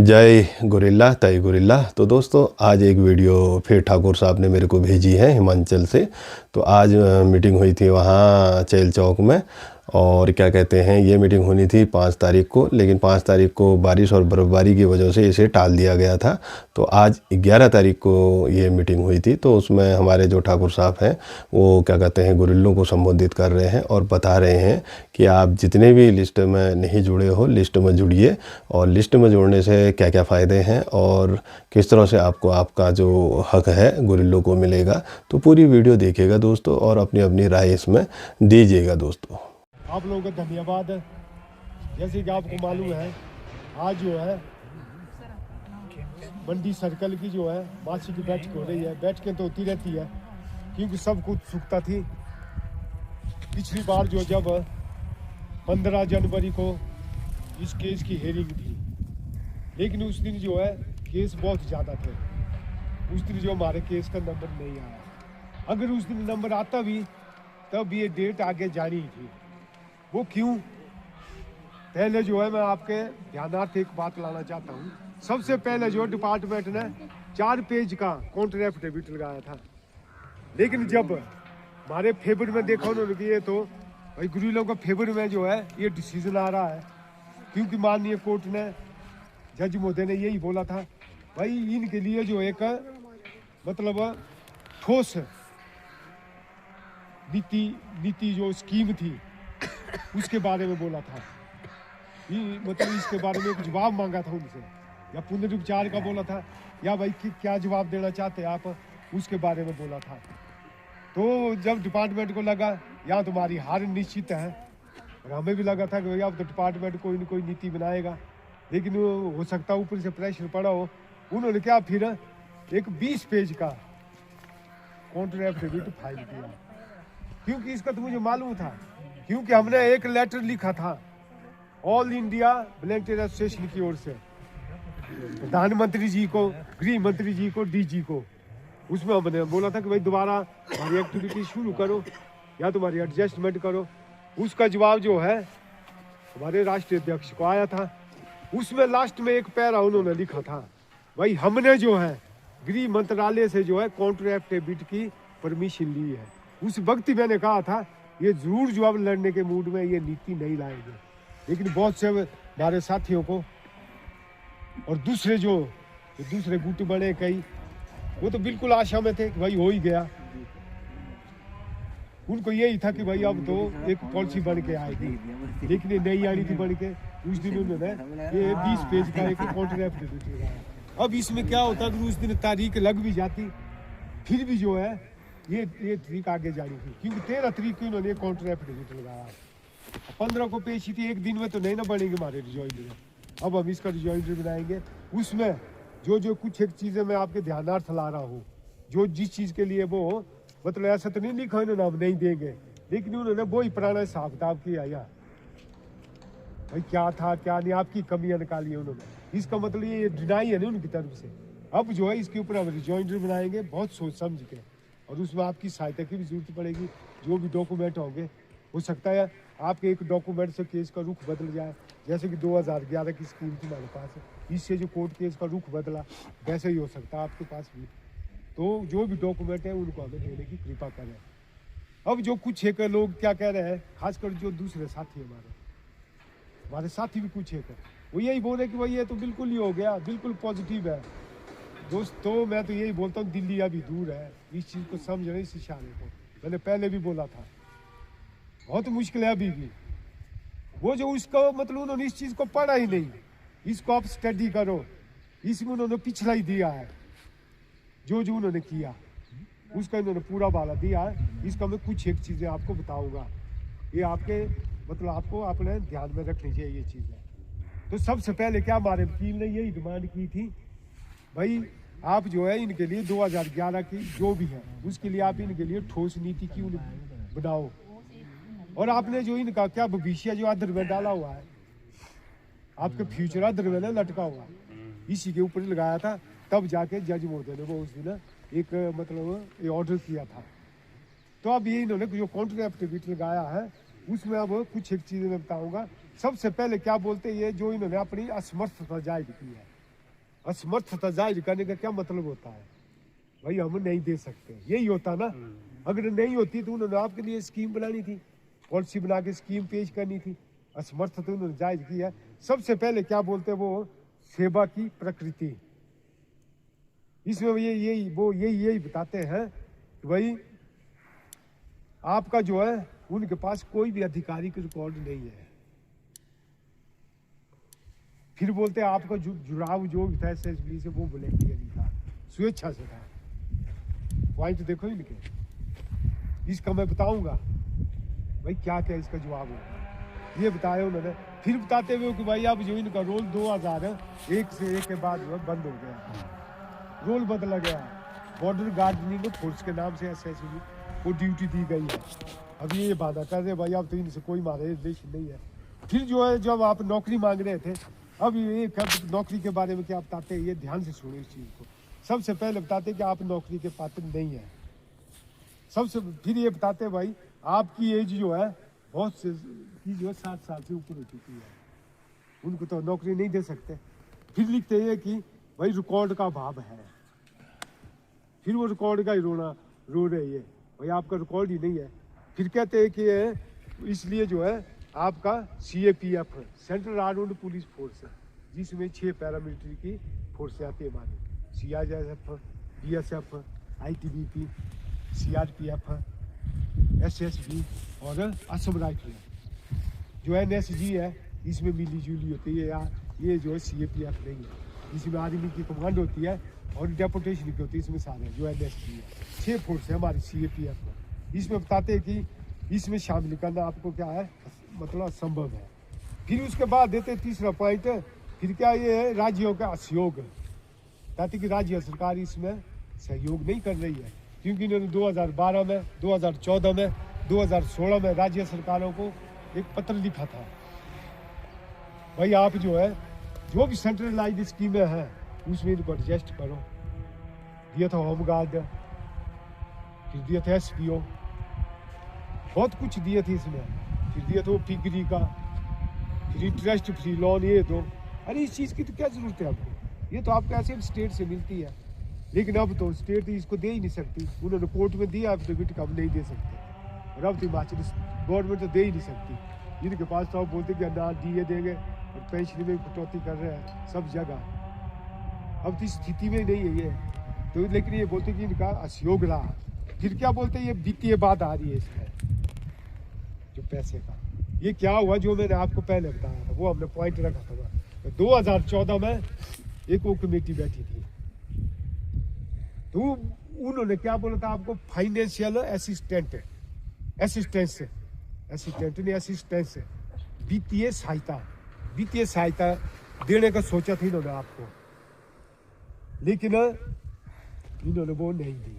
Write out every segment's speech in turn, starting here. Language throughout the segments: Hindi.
जय गोरिल्ला तय गोरिल्ला। तो दोस्तों आज एक वीडियो फिर ठाकुर साहब ने मेरे को भेजी है हिमाचल से। तो आज मीटिंग हुई थी वहाँ चैल चौक में, और क्या कहते हैं ये मीटिंग होनी थी 5 तारीख को, लेकिन 5 तारीख को बारिश और बर्फ़बारी की वजह से इसे टाल दिया गया था। तो आज 11 तारीख को ये मीटिंग हुई थी। तो उसमें हमारे जो ठाकुर साहब हैं वो क्या कहते हैं गोरिल्लों को संबोधित कर रहे हैं और बता रहे हैं कि आप जितने भी लिस्ट में नहीं जुड़े हो लिस्ट में जुड़िए, और लिस्ट में जुड़ने से क्या क्या फ़ायदे हैं और किस तरह से आपको आपका जो हक है गोरिल्लों को मिलेगा। तो पूरी वीडियो देखिएगा दोस्तों और अपनी अपनी राय इसमें दीजिएगा दोस्तों। आप लोगों का धन्यवाद। जैसे कि आपको मालूम है आज जो है मंडी सर्कल की जो है मासिक बैठक हो रही है। बैठकें तो होती रहती है क्योंकि सब कुछ उत्सुकता थी। पिछली बार जो जब 15 जनवरी को इस केस की हेयरिंग थी, लेकिन उस दिन जो है केस बहुत ज़्यादा थे। उस दिन जो हमारे केस का नंबर नहीं आया। अगर उस दिन नंबर आता भी तब ये डेट आगे जानी थी। वो क्यों? पहले जो है मैं आपके ध्यानार्थ एक बात लाना चाहता हूँ। सबसे पहले जो डिपार्टमेंट ने 4 पेज का काउंटर एफिडेविट लगाया था, लेकिन जब हमारे फेवर में देखा उन्होंने कि ये तो भाई गुरिल्लों का फेवर में जो है ये डिसीजन आ रहा है, क्योंकि माननीय कोर्ट ने जज महोदय ने यही बोला था भाई इनके लिए जो एक मतलब ठोस नीति जो स्कीम थी उसके बारे में बोला था। मतलब इसके बारे में एक जवाब मांगा था उनसे, या पुनरुपचार का बोला था, या भाई क्या जवाब देना चाहते हैं आप, उसके बारे में बोला था। तो जब डिपार्टमेंट को लगा यहाँ तुम्हारी हार निश्चित है, और हमें भी लगा था कि भैया अब तो डिपार्टमेंट कोई न कोई नीति बनाएगा, लेकिन हो सकता है ऊपर से प्रेशर पड़ा हो। उन्होंने क्या फिर एक 20 पेज का काउंटर एफिडेविट फाइल किया, क्योंकि इसका तो मुझे मालूम था, क्योंकि हमने एक लेटर लिखा था ऑल इंडिया वॉलंटियर एसोसिएशन की ओर से प्रधानमंत्री जी को, गृह मंत्री जी को, डीजी को। उसमें हमने बोला था कि भाई दोबारा हमारी एक्टिविटी शुरू करो या तुम्हारी एडजस्टमेंट करो। उसका जवाब जो है हमारे राष्ट्रीय अध्यक्ष को आया था। उसमें लास्ट में एक पैरा उन्होंने लिखा था भाई हमने जो है गृह मंत्रालय से जो है काउंटर एफिडेविट की परमिशन ली है। उस वक्त ही मैंने कहा था ये जरूर जवाब लड़ने के मूड में ये नीति नहीं लाएंगे, लेकिन बहुत से हमारे साथियों को और दूसरे दूसरे गुट बड़े कई, वो तो बिल्कुल आशा में थे कि भाई हो ही गया। उनको यही था कि भाई अब तो एक पॉलिसी बन के आएगी, लेकिन ये नहीं आनी थी बन के। उस दिन उन्होंने ये 20 पेज का एक काउंटर एफिडेविट लगाया। अब इसमें क्या होता कि उस दिन तारीख लग भी जाती, फिर भी जो है ये तारीख आगे जानी थी, क्योंकि 13 तारीख को इन्होंने काउंटर एफिडेविट लगाया। 15 को पेश थी, एक दिन में तो नहीं ना बनेंगे हमारे रिजॉइंडर। अब हम इसका रिजॉइंडर बनाएंगे। उसमें जो कुछ एक चीज़ें मैं आपके ध्यानार्थ ला रहा हूँ, जो जिस चीज़ के लिए वो मतलब ऐसा तो नहीं लिखा इन्होंने हम नहीं देंगे, लेकिन उन्होंने वो ही पुराना हिसाब किताब किया यार भाई क्या था क्या नहीं, आपकी कमियां निकाली है उन्होंने। इसका मतलब ये डिनाई है ना उनकी तरफ से। अब जो है इसके ऊपर हम रिजॉइंडर बनाएंगे बहुत सोच समझ के, और उसमें आपकी सहायता की भी जरूरत पड़ेगी। जो भी डॉक्यूमेंट होंगे, हो सकता है आपके एक डॉक्यूमेंट से केस का रुख बदल जाए, जैसे कि 2011 की स्कीम थी हमारे पास, इससे जो कोर्ट केस का रुख बदला वैसे ही हो सकता है आपके पास भी। तो जो भी डॉक्यूमेंट है उनको हमें देने की कृपा करें। अब जो कुछ एक लोग क्या कह रहे हैं, खासकर जो दूसरे साथी हमारे साथी भी कुछ एक है, वो यही बोले कि भाई ये तो बिल्कुल ही हो गया, बिल्कुल पॉजिटिव है। दोस्तों मैं तो यही बोलता हूँ दिल्ली अभी दूर है, इस चीज़ को समझने इस इशारे को मैंने पहले भी बोला था, बहुत मुश्किल है अभी भी। वो जो उसका मतलब उन्होंने इस चीज़ को पढ़ा ही नहीं, इसको आप स्टडी करो, इसमें उन्होंने पिछला ही दिया है। जो उन्होंने किया उसका इन्होंने पूरा वाला दिया है। इसका मैं कुछ एक चीज़ें आपको बताऊंगा, ये आपके मतलब आपको अपने ध्यान में रखनी चाहिए ये चीज़ें। तो सबसे पहले क्या हमारे वकील ने यही डिमांड की थी भाई आप जो है इनके लिए 2011 की जो भी है उसके लिए आप इनके लिए ठोस नीति क्यों बनाओ, और आपने जो इनका क्या भविष्य जो अधर में डाला हुआ है, आपके फ्यूचर अधर में लटका हुआ है, इसी के ऊपर लगाया था। तब जाके जज महोदय ने वो उस दिन एक मतलब ये ऑर्डर किया था। तो अब ये इन्होंने जो काउंटर एफिडेविट लगाया है उसमें अब कुछ एक चीज़ें मैं बताऊंगा। सबसे पहले क्या बोलते हैं, ये जो इन्होंने अपनी असमर्थता जाहिर की है, असमर्थता जाहिर करने का क्या मतलब होता है? भाई हम नहीं दे सकते, यही होता ना। अगर नहीं होती तो उन्होंने आपके लिए स्कीम बनानी थी, पॉलिसी बना के स्कीम पेश करनी थी। असमर्थ तो उन्होंने जाहिर किया। सबसे पहले क्या बोलते हैं वो, सेवा की प्रकृति। इसमें यही बताते हैं कि भाई आपका जो है उनके पास कोई भी आधिकारिक रिकॉर्ड नहीं है। फिर बोलते हैं आपका जुड़ाव जो भी था एसएसबी से वो वॉलंटियरी था, स्वेच्छा से था। पॉइंट देखो इनके, इसका मैं बताऊंगा भाई क्या क्या इसका जवाब होगा, ये बताया उन्होंने। फिर बताते हुए कि भाई अब जो इनका रोल 2001 से 1 के बाद जो है बंद हो गया, रोल बदला गया। बॉर्डर गार्डनिंग फोर्स के नाम से एसएसबी को ड्यूटी दी गई है। अब ये वादा कर रहे भाई अब तो इनसे कोई मार्गदर्श नहीं है। फिर जो है जब आप नौकरी मांग रहे थे, अब ये नौकरी के बारे में क्या बताते हैं, ये ध्यान से सुनो इस चीज़ को। सबसे पहले बताते कि आप नौकरी के पात्र नहीं है। फिर ये बताते भाई आपकी एज जो है बहुत से की जो है 60 साल से ऊपर हो चुकी है, उनको तो नौकरी नहीं दे सकते। फिर लिखते हैं कि भाई रिकॉर्ड का अभाव है। फिर वो रिकॉर्ड का ही रो रहे हैं भाई आपका रिकॉर्ड ही नहीं है। फिर कहते हैं कि इसलिए जो है आपका CAPF central armed police force है, जिसमें 6 पैरामिलिट्री की फोर्स आती है हमारी, CRPF, BSF, ITBP, CRPF, SSB और असम राइफल। जो NSG है इसमें मिली जुली होती है, ये जो है CAPF नहीं है, इसमें आर्मी की कमांड होती है और डेपुटेशन की होती है। इसमें सारे जो NSG है 6 फोर्स है हमारी CAPF में। इसमें बताते हैं कि इसमें शामिल करना आपको क्या है मतलब असंभव है। फिर उसके बाद देते तीसरा पॉइंट, फिर क्या ये है राज्यों का असहयोग, ताकि कि राज्य सरकार इसमें सहयोग नहीं कर रही है, क्योंकि इन्होंने 2012 में, 2014 में, 2016 में राज्य सरकारों को एक पत्र लिखा था, भाई आप जो है जो भी सेंट्रलाइज्ड स्कीमें हैं उसमें इनको एडजस्ट करो। दिया था होमगार्ड, फिर दिया था SPO, बहुत कुछ दिए थे इसमें। फिर दिया था वो पिगरी का, फिर इंटरेस्ट फ्री लोन, ये दो। अरे इस चीज़ की तो क्या जरूरत है आपको, ये तो आपको ऐसे स्टेट से मिलती है। लेकिन अब तो स्टेट इसको दे ही नहीं सकती, उन्होंने कोर्ट में दिया एफिडेविट का हम नहीं दे सकते, और अब तो हिमाचल गवर्नमेंट तो दे ही नहीं सकती। इनके पास तो आप बोलते कि ना DA देंगे और पेंशन में कटौती कर रहे हैं सब जगह। अब तो स्थिति में नहीं है ये तो, लेकिन ये बोलते कि इनका असहयोग रहा। फिर क्या बोलते हैं, ये वित्तीय बात आ रही है इसमें जो पैसे का। ये क्या हुआ जो मैंने आपको पहले बताया था, वो हमने पॉइंट रखा था। तो 2014 में एक वो कमेटी बैठी थी, तो उन्होंने क्या बोला था आपको, फाइनेंशियल असिस्टेंस वित्तीय सहायता देने का सोचा था इन्होंने आपको, लेकिन इन्होंने वो नहीं दी।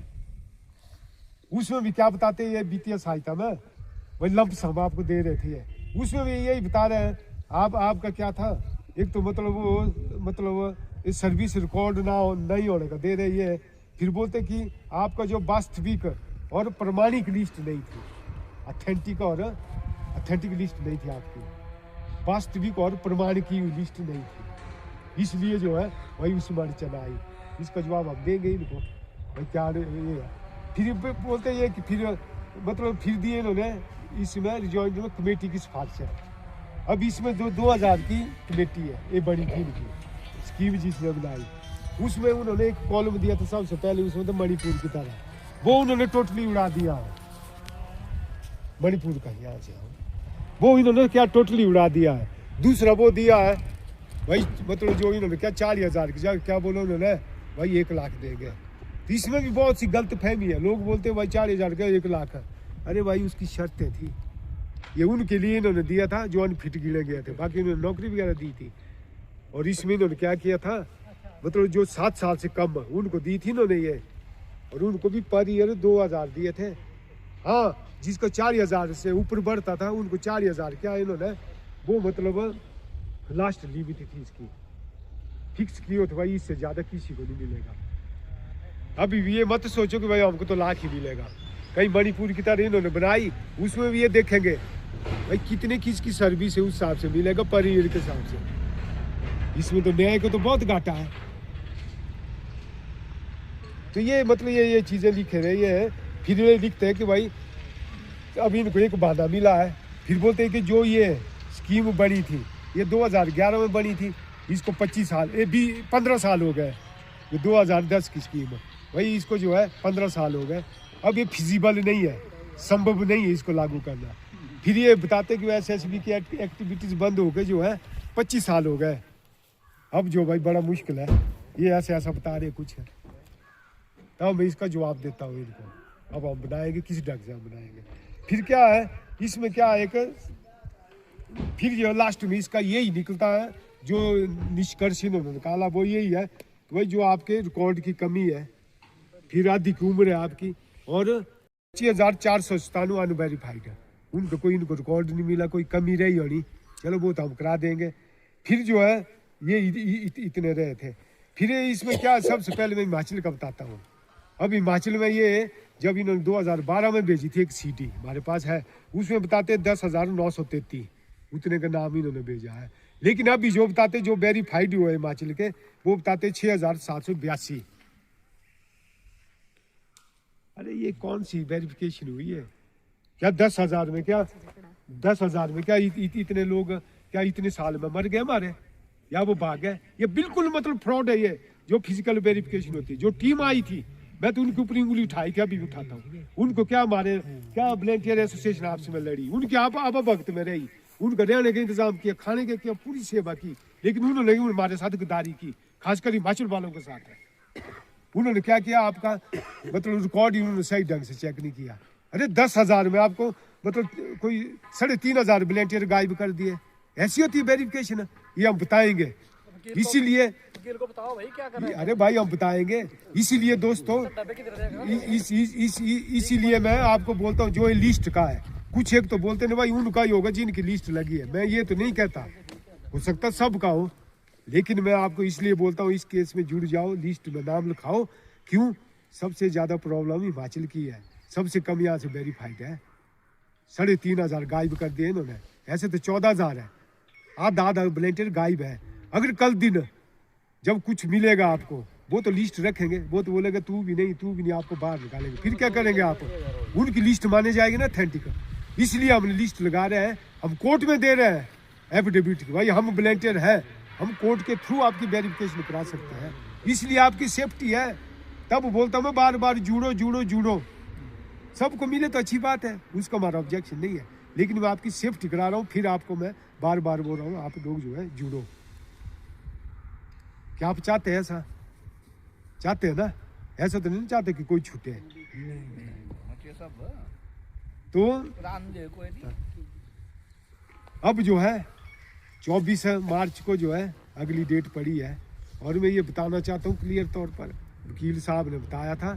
उसमें भी क्या बताते हैं, ये वित्तीय सहायता में वही लंप सम आपको दे रहे थे, उसमें भी यही बता रहे हैं। आपका क्या था, एक तो मतलब सर्विस रिकॉर्ड नहीं होने का दे रही है। फिर बोलते कि आपका जो वास्तविक और प्रमाणिक लिस्ट नहीं थी, अथेंटिक लिस्ट नहीं थी आपकी, वास्तविक और प्रमाणिक की लिस्ट नहीं थी, इसलिए जो है वही उसमें अड़चन आई। इसका जवाब हम देंगे इनको भाई क्या ये है। फिर बोलते ये कि फिर दिए इन्होंने इसमें रिजॉइंट में कमेटी की सिफारिश है। अब इसमें जो 2000 की कमेटी है ये बड़ी थी इनकी स्कीम जिसने बनाई, उसमें उन्होंने एक कॉलम दिया था सबसे पहले, उसमें तो मणिपुर की तरह, वो उन्होंने टोटली उड़ा दिया है। मणिपुर का यहाँ से वो इन्होंने क्या टोटली उड़ा दिया है। दूसरा वो दिया है भाई जो इन्होंने क्या 40,000 की जगह क्या बोलो उन्होंने भाई 1 लाख देंगे। तो इसमें भी बहुत सी गलत फहमी है, लोग बोलते हैं भाई 40,000 का 1 लाख है। अरे भाई उसकी शर्तें थी, ये उनके लिए इन्होंने दिया था जो अनफिट गिने गए थे, बाकी इन्होंने नौकरी वगैरह दी थी। और इसमें इन्होंने क्या किया था, जो 7 साल से कम उनको दी थी इन्होंने ये, और उनको भी पर ईयर 2,000 दिए थे। हाँ, जिसका 40,000 से ऊपर बढ़ता था उनको 40,000 क्या इन्होंने वो लास्ट लिमिट थी इसकी फिक्स की हो, तो भाई इससे ज़्यादा किसी को नहीं मिलेगा। अभी ये मत सोचो कि भाई हमको तो लाख ही मिलेगा, कहीं मणिपुर की तरह इन्होंने बनाई, उसमें भी ये देखेंगे भाई कितने किसकी सर्विस है उस हिसाब से मिलेगा पर ईयर के हिसाब से। इसमें तो न्याय को तो बहुत घाटा है, तो ये मतलब ये चीज़ें लिखे रहे हैं। फिर ये लिखते हैं कि भाई अभी इनको एक वादा मिला है। फिर बोलते हैं कि जो ये स्कीम बनी थी ये 2011 में बनी थी, इसको 25 साल 15 साल हो गए। ये 2010 की स्कीम है भाई, इसको जो है 15 साल हो गए। अब ये फिजिबल नहीं है, संभव नहीं है इसको लागू करना। फिर ये बताते कि SSB की एक्टिविटीज़ बंद हो गए जो है 25 साल हो गए। अब जो भाई बड़ा मुश्किल है, ये ऐसा बता रहे कुछ है, तब मैं इसका जवाब देता हूँ इनको। अब हम बनाएंगे किस ढंग से हम बनाएंगे। फिर क्या है इसमें, क्या है फिर जो लास्ट में इसका यही निकलता है, जो निष्कर्ष इन्होंने निकाला वो यही है कि भाई जो आपके रिकॉर्ड की कमी है, फिर अधिक उम्र है आपकी, और 6497 अनवेरीफाइड है, इनको रिकॉर्ड नहीं मिला, कोई कमी रही होनी, चलो वो तो हम करा देंगे। फिर जो है ये इतने रहे थे। फिर इसमें क्या, सबसे पहले मैं हिमाचल का बताता हूँ। अब हिमाचल में ये जब इन्होंने 2012 में भेजी थी एक CD हमारे पास है, उसमें बताते 10,933 उतने का नाम इन्होंने भेजा है। लेकिन अभी जो बताते जो वेरीफाइड हुए हिमाचल के, वो बताते 6,782। अरे ये कौन सी वेरिफिकेशन हुई है? क्या 10,000 में, क्या 10,000 में क्या इतने लोग क्या इतने साल में मर गए हमारे, या वो भाग गए? ये बिल्कुल मतलब फ्रॉड है। ये जो फिजिकल वेरिफिकेशन होती है, जो टीम आई थी, मैं तो उनके ऊपर उंगली उठाई थी, अभी उठाता हूँ। उनको क्या मारे, क्या वॉलंटियर एसोसिएशन आपस में लड़ी, उनके आप वक्त में रही, उनका रहने का इंतजाम किया, खाने के किया, पूरी सेवा की, लेकिन उन्होंने हमारे साथ गद्दारी की, खासकर हिमाचल वालों के साथ है। उन्होंने क्या किया, आपका मतलब रिकॉर्ड ही उन्होंने सही ढंग से चेक नहीं किया। अरे 10,000 में आपको मतलब कोई 3,500 वॉलंटियर गायब कर दिए, ऐसी होती है वेरिफिकेशन? ये हम बताएंगे, इसीलिए को बताओ भाई क्या कर रहे हैं। अरे भाई हम बताएंगे, इसीलिए दोस्तों इसीलिए मैं आपको बोलता हूँ जो ये लिस्ट का है, कुछ एक तो बोलते नहीं भाई उनका ही होगा जिनकी लिस्ट लगी है, मैं ये तो नहीं कहता, हो सकता सब का हो, लेकिन मैं आपको इसलिए बोलता हूँ इस केस में जुड़ जाओ, लिस्ट में नाम लिखाओ। क्यों? सबसे ज्यादा प्रॉब्लम हिमाचल की है, सबसे कम यहाँ से वेरीफाइड है। 3,500 गायब कर दिए इन्होंने, ऐसे तो 14,000 है, आधा वॉलंटियर गायब है। अगर कल दिन जब कुछ मिलेगा आपको, वो तो लिस्ट रखेंगे, वो तो बोलेगा तू भी नहीं, आपको बाहर निकालेंगे। फिर क्या करेंगे आप? उनकी लिस्ट माने जाएगी ना अथेंटिक। इसलिए हमने लिस्ट लगा रहे हैं, हम कोर्ट में दे रहे हैं एफिडेविट की, भाई हम वॉलंटियर है, हम कोर्ट के थ्रू आपकी वेरिफिकेशन करा सकते हैं, इसलिए आपकी सेफ्टी है। तब बोलता हूँ मैं बार बार जुड़ो, सबको मिले तो अच्छी बात है, उसका हमारा ऑब्जेक्शन नहीं है, लेकिन मैं आपकी सेफ्टी करा रहा हूँ। फिर आपको मैं बार बार बोल रहा हूँ, आप लोग जो है जुड़ो। क्या आप चाहते हैं ऐसा? चाहते हैं ना? ऐसा तो नहीं चाहते कि कोई छूटे। तो अब जो है 24 मार्च को जो है अगली डेट पड़ी है, और मैं ये बताना चाहता हूँ क्लियर तौर पर, वकील साहब ने बताया था,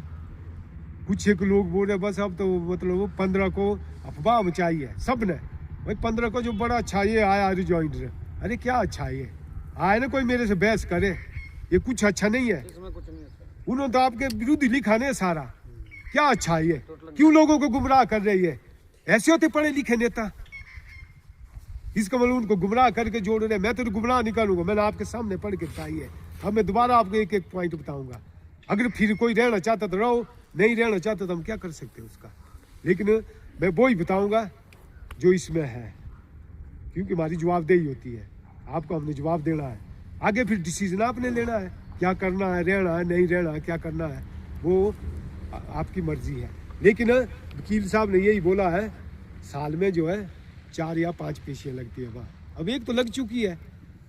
कुछ एक लोग बोल रहे बस अब तो मतलब 15 को अफवाह मचाई है सब ने, भाई 15 को जो बड़ा अच्छा ये आया रिजॉइंडर। अरे क्या अच्छा ये आए ना, कोई मेरे से बहस करे, ये कुछ अच्छा नहीं है। उन्होंने तो आपके विरुद्ध लिखा नहीं सारा, क्या अच्छा है ये? क्यों लोगों को गुमराह कर रही है? ऐसे होते पढ़े लिखे नेता, इसका मतलब उनको गुमराह करके जोड़ रहे। मैं तो गुमराह नहीं करूंगा, मैंने आपके सामने पढ़ के बताई है। अब मैं दोबारा आपको एक एक पॉइंट बताऊंगा। अगर फिर कोई रहना चाहता तो रहो, नहीं रहना चाहता तो हम क्या कर सकते हैं उसका, लेकिन मैं वो ही बताऊंगा जो इसमें है, क्योंकि हमारी जवाबदेही होती है, आपको हमने जवाब देना है। आगे फिर डिसीजन आपने लेना है, क्या करना है, रहना है नहीं रहना है, क्या करना है वो आपकी मर्जी है। लेकिन वकील साहब ने यही बोला है, साल में जो है 4 या 5 पेशियाँ लगती है वहाँ, अब एक तो लग चुकी है।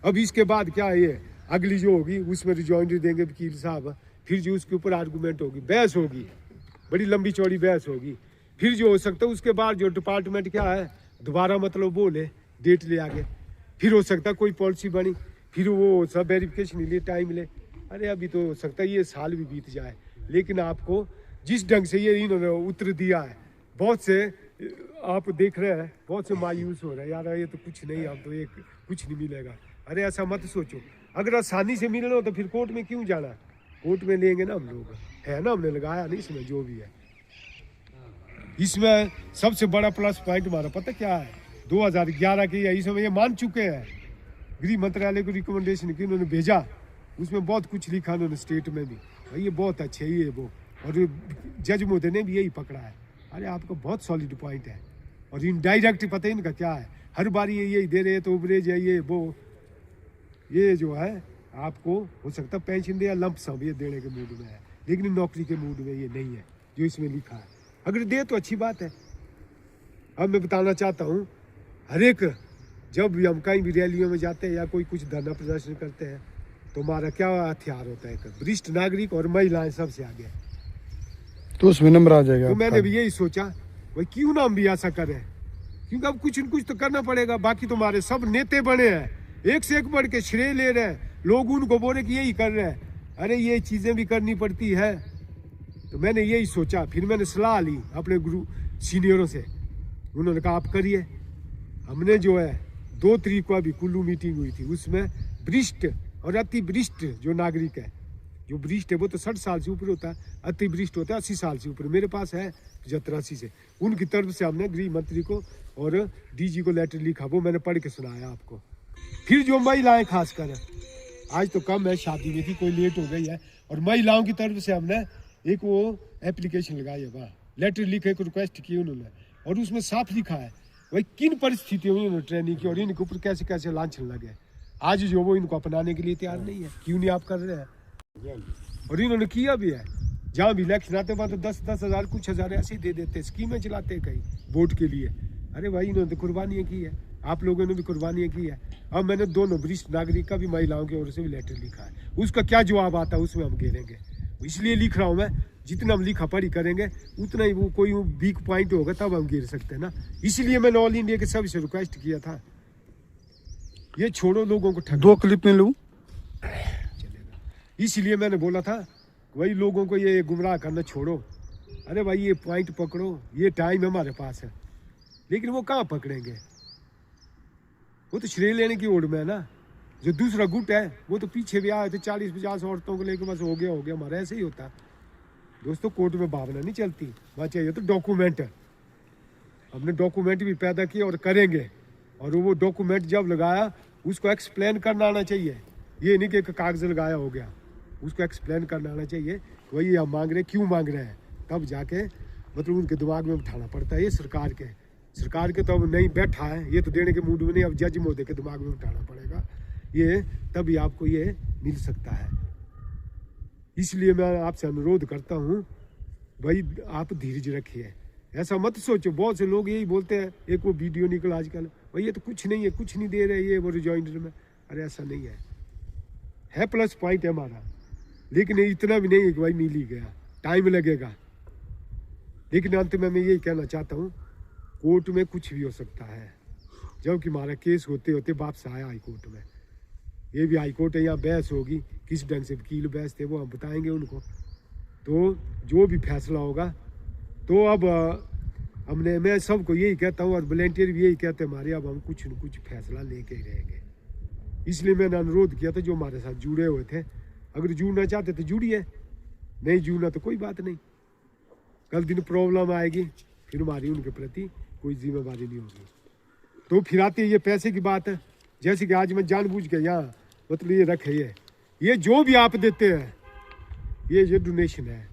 अब इसके बाद क्या है, ये अगली जो होगी उसमें रिजॉइंडर देंगे वकील साहब, फिर जो उसके ऊपर आर्गूमेंट होगी, बहस होगी, बड़ी लंबी चौड़ी बहस होगी। फिर जो हो सकता है उसके बाद जो डिपार्टमेंट क्या है दोबारा मतलब वो ले डेट ले आगे, फिर हो सकता है कोई पॉलिसी बनी, फिर वो सब वेरिफिकेशन के लिए टाइम ले। अरे अभी तो हो सकता है ये साल भी बीत जाए, लेकिन आपको जिस ढंग से ये इन्होंने उत्तर दिया है, बहुत से आप देख रहे हैं, बहुत से मायूस हो रहे हैं, यार ये तो कुछ नहीं, अब तो एक कुछ नहीं मिलेगा। अरे ऐसा मत सोचो, अगर आसानी से मिलना हो तो फिर कोर्ट में क्यों जाना? कोर्ट में लेंगे ना हम लोग, है ना, हमने लगाया नहीं इसमें जो भी है। इसमें सबसे बड़ा प्लस पॉइंट हमारा पता क्या है, 2011 की है, इसमें ये मान चुके हैं, गृह मंत्रालय को रिकमेंडेशन की उन्होंने भेजा, उसमें बहुत कुछ लिखा उन्होंने स्टेट में भी, भाई ये बहुत अच्छे ये वो, और जज मोदी ने भी यही पकड़ा है। अरे आपका बहुत सॉलिड पॉइंट है, और इनडायरेक्ट पता ही इनका क्या है, हर बार ये यही दे रहे हैं तो उबरेज है ये वो, ये जो है आपको हो सकता है पेंशन दे या लंप सम ये देने के मूड में है, लेकिन नौकरी के मूड में ये नहीं है जो इसमें लिखा है। अगर दे तो अच्छी बात है। अब मैं बताना चाहता हूँ, हर एक जब भी हम कहीं भी रैलियों में जाते हैं या कोई कुछ धरना प्रदर्शन करते हैं तो हमारा क्या हथियार होता है, वरिष्ठ नागरिक और महिलाएं सबसे आगे, तो उसमें नंबर आ जाएगा तो आपका। मैंने भी यही सोचा भाई क्यों ना हम भी ऐसा करें, क्योंकि अब कुछ न कुछ तो करना पड़ेगा। बाकी तुम्हारे सब नेता बने हैं, एक से एक बढ़ के श्रेय ले रहे हैं, लोग उनको बोले कि यही कर रहे हैं, अरे ये चीजें भी करनी पड़ती है। तो मैंने यही सोचा, फिर मैंने सलाह ली अपने गुरु सीनियरों से, उन्होंने कहा आप करिए। हमने जो है 2 तारीख को अभी कुल्लू मीटिंग हुई थी, उसमें वरिष्ठ और अति वरिष्ठ जो नागरिक है, जो वरिष्ठ है वो तो 60 साल से ऊपर होता है, अति वरिष्ठ होता है 80 साल से ऊपर, मेरे पास है 75-80 से, उनकी तरफ से हमने गृह मंत्री को और डीजी को लेटर लिखा, वो मैंने पढ़ के सुनाया आपको। फिर जो महिलाएं खासकर, आज तो कम है, शादी में थी कोई लेट हो गई है, और महिलाओं की तरफ से हमने एक वो एप्लीकेशन लगाई है, वहाँ लेटर लिखे, एक रिक्वेस्ट की उन्होंने, और उसमें साफ लिखा है भाई किन परिस्थितियों में उन्होंने ट्रेनिंग की और इनके ऊपर कैसे कैसे लांछन लगे। आज जो वो इनको अपनाने के लिए तैयार नहीं है, क्यों नहीं आप कर रहे हैं, और इन्होंने किया भी है। जहाँ भी इलेक्शन आते वहाँ तो 10-10 हज़ार कुछ हज़ार ऐसे ही दे देते, स्कीमें चलाते हैं कहीं वोट के लिए। अरे भाई इन्होंने तो कुर्बानियाँ की है, आप लोगों ने भी कुर्बानियाँ की है। अब मैंने दोनों वरिष्ठ नागरिक का भी महिलाओं की ओर से भी लेटर लिखा है, उसका क्या जवाब आता है उसमें हम घेरेंगे। इसलिए लिख रहा हूँ मैं, जितना हम लिखा पढ़ी करेंगे उतना ही वो कोई वीक पॉइंट होगा तब हम घेर सकते हैं ना। इसलिए मैंने ऑल इंडिया के सबसे रिक्वेस्ट किया था, ये छोड़ो लोगों को ठग। 2 क्लिप में लूँ। चलेगा, इसलिए मैंने बोला था वही लोगों को ये गुमराह करना छोड़ो। अरे भाई ये पॉइंट पकड़ो, ये टाइम हमारे पास है, लेकिन वो कहाँ पकड़ेंगे, वो तो श्रेय लेने की ओर में है ना। जो दूसरा गुट है वो तो पीछे भी आए थे, 40-50 औरतों को लेकर बस हो गया हमारा, ऐसे ही होता है दोस्तों। कोर्ट में भावना नहीं चलती, वहाँ चाहिए तो डॉक्यूमेंट। हमने डॉक्यूमेंट भी पैदा किए और करेंगे, और वो डॉक्यूमेंट जब लगाया उसको एक्सप्लेन करना आना चाहिए, ये नहीं कि एक कागज लगाया हो गया, उसको एक्सप्लेन करना आना चाहिए वही हम मांग रहे, क्यों मांग रहे हैं, तब जाके मतलब उनके दिमाग में उठाना पड़ता है। ये सरकार के तो अब नहीं बैठा है, ये तो देने के मूड में नहीं, अब जज मोदी के दिमाग में उठाना पड़ेगा, ये तभी आपको ये मिल सकता है। इसलिए मैं आपसे अनुरोध करता हूँ भाई आप धीरज रखिए, ऐसा मत सोचो। बहुत से लोग यही बोलते हैं, एक वो वीडियो निकला आजकल, भाई ये तो कुछ नहीं है, कुछ नहीं दे रहे ये वो रिजॉइंडर में। अरे ऐसा नहीं है प्लस पॉइंट है हमारा, लेकिन इतना भी नहीं है कि भाई मिल ही गया, टाइम लगेगा। लेकिन अंत में मैं यही कहना चाहता हूँ, कोर्ट में कुछ भी हो सकता है, जबकि हमारा केस होते होते वापस आया हाई कोर्ट में। ये भी हाई कोर्ट है, यहाँ बहस होगी, किस ढंग से वकील बहस थे वो हम बताएंगे उनको। तो जो भी फैसला होगा, तो अब मैं सबको यही कहता हूँ, और वॉलंटियर भी यही कहते हैं हमारे, अब हम कुछ न कुछ फैसला लेके ही रहेंगे। इसलिए मैंने अनुरोध किया था जो हमारे साथ जुड़े हुए थे, अगर जुड़ना चाहते तो जुड़िए, नहीं जुड़ना तो कोई बात नहीं। कल दिन प्रॉब्लम आएगी, फिर हमारी उनके प्रति कोई जिम्मेवारी नहीं होगी। तो फिर आती है ये पैसे की बात है, जैसे कि आज मैं जानबूझ के यहाँ मतलब ये रखे, ये जो भी आप देते हैं ये डोनेशन है,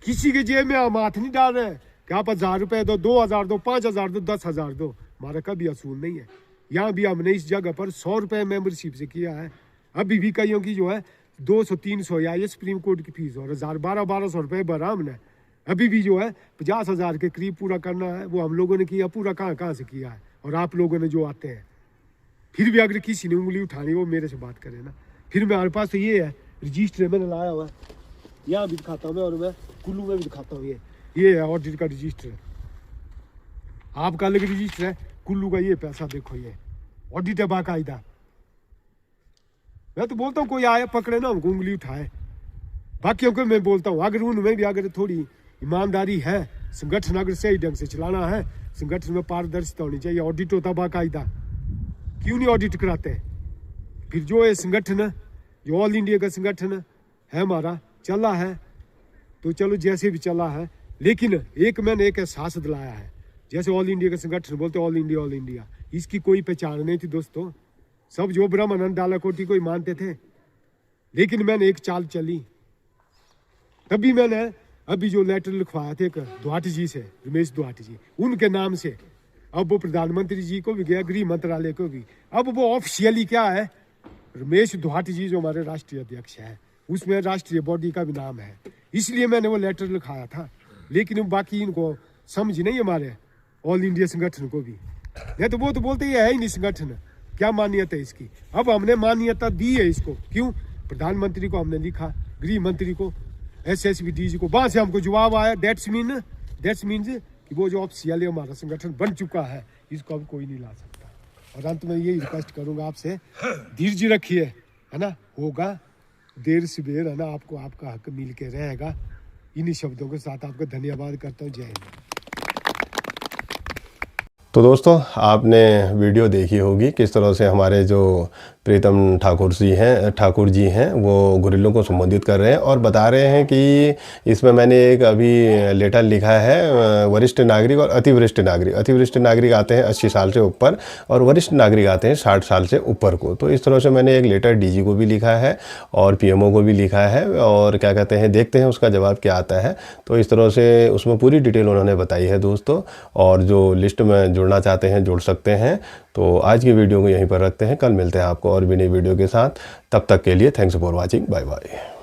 किसी के जेब में हम हाथ नहीं डाल रहे कि आप 1000 रुपये दो, 2000 दो, 5000 दो, 10,000 दो, हमारा कभी असूल नहीं है। यहाँ भी हमने इस जगह पर 100 रुपये मेंबरशिप से किया है, अभी भी कईयों की जो है 200-300 या ये सुप्रीम कोर्ट की फीस, और 1200 रुपये भरा हमने, अभी भी जो है 50,000 के करीब पूरा करना है, वो हम लोगों ने किया। पूरा कहाँ से किया है, और आप लोगों ने जो आते हैं, फिर भी अगर किसी ने उंगली उठानी वो मेरे से बात करे ना। फिर मेरे पास तो ये है रजिस्टर, मैंने लाया हुआ, यहाँ भी दिखाता हूँ मैं, और मैं कुल्लू में भी दिखाता हूँ। ये है ऑडिट का रजिस्टर, आपका अलग रजिस्टर है, कुल्लू का ये पैसा देखो, ये ऑडिट है बाकायदा। मैं तो बोलता हूँ कोई आए पकड़े ना हमको उंगली उठाए, बाकियों को मैं बोलता हूँ अगर उनमें भी अगर थोड़ी ईमानदारी है, संगठन अगर सही ढंग से चलाना है, संगठन में पारदर्शिता होनी चाहिए, ऑडिट होता बाकायदा, क्यों नहीं ऑडिट कराते। फिर जो ये संगठन, जो ऑल इंडिया का संगठन है हमारा, चला है तो चलो जैसे भी चला है, लेकिन मैंने एक एहसास दिलाया है, जैसे ऑल इंडिया का संगठन बोलते ऑल इंडिया, इसकी कोई पहचान नहीं थी दोस्तों। सब जो ब्रह्मानंद डालाकोटी को ही मानते थे, लेकिन मैंने एक चाल चली, तभी मैंने अभी जो लेटर लिखवाया थे दुहाटी जी से, रमेश दुहाटी जी, उनके नाम से, अब वो प्रधानमंत्री जी को भी गया, गृह मंत्रालय को भी। अब वो ऑफिशियली क्या है, रमेश दुहाटी जी जो हमारे राष्ट्रीय अध्यक्ष है, उसमें राष्ट्रीय बॉडी का भी नाम है, इसलिए मैंने वो लेटर लिखाया था। लेकिन बाकी इनको समझ नहीं, हमारे ऑल इंडिया संगठन को भी नहीं, तो वो तो बोलते ही है ही नहीं संगठन, क्या मान्यता है इसकी। अब हमने मान्यता दी है इसको, क्यों? प्रधानमंत्री को हमने लिखा, गृह मंत्री को, SSB DG को, वहां से हमको जवाब आया, दैट्स मीन्स कि वो जो ऑफिशियल हमारा संगठन बन चुका है, इसको अब कोई नहीं ला सकता। और अंत में यही रिक्वेस्ट करूंगा आपसे, धीरज रखिए, है ना, होगा देर से बेर, है ना, आपको आपका हक मिल के रहेगा। इन्हीं शब्दों के साथ आपको धन्यवाद करता हूँ। जय हिंद। तो दोस्तों, आपने वीडियो देखी होगी किस तरह से हमारे जो प्रीतम ठाकुर जी हैं वो गुरिल्लों को संबोधित कर रहे हैं और बता रहे हैं कि इसमें मैंने एक अभी लेटर लिखा है, वरिष्ठ नागरिक और अतिवरिष्ठ नागरिक। अतिवरिष्ठ नागरिक आते हैं 80 साल से ऊपर और वरिष्ठ नागरिक आते हैं 60 साल से ऊपर को। तो इस तरह से मैंने एक लेटर DG को भी लिखा है और PMO को भी लिखा है, और क्या कहते हैं, देखते हैं उसका जवाब क्या आता है। तो इस तरह से उसमें पूरी डिटेल उन्होंने बताई है दोस्तों, और जो लिस्ट में जुड़ना चाहते हैं जुड़ सकते हैं। तो आज की वीडियो को यहीं पर रखते हैं, कल मिलते हैं आपको और भी नई वीडियो के साथ। तब तक के लिए thanks for watching, bye bye.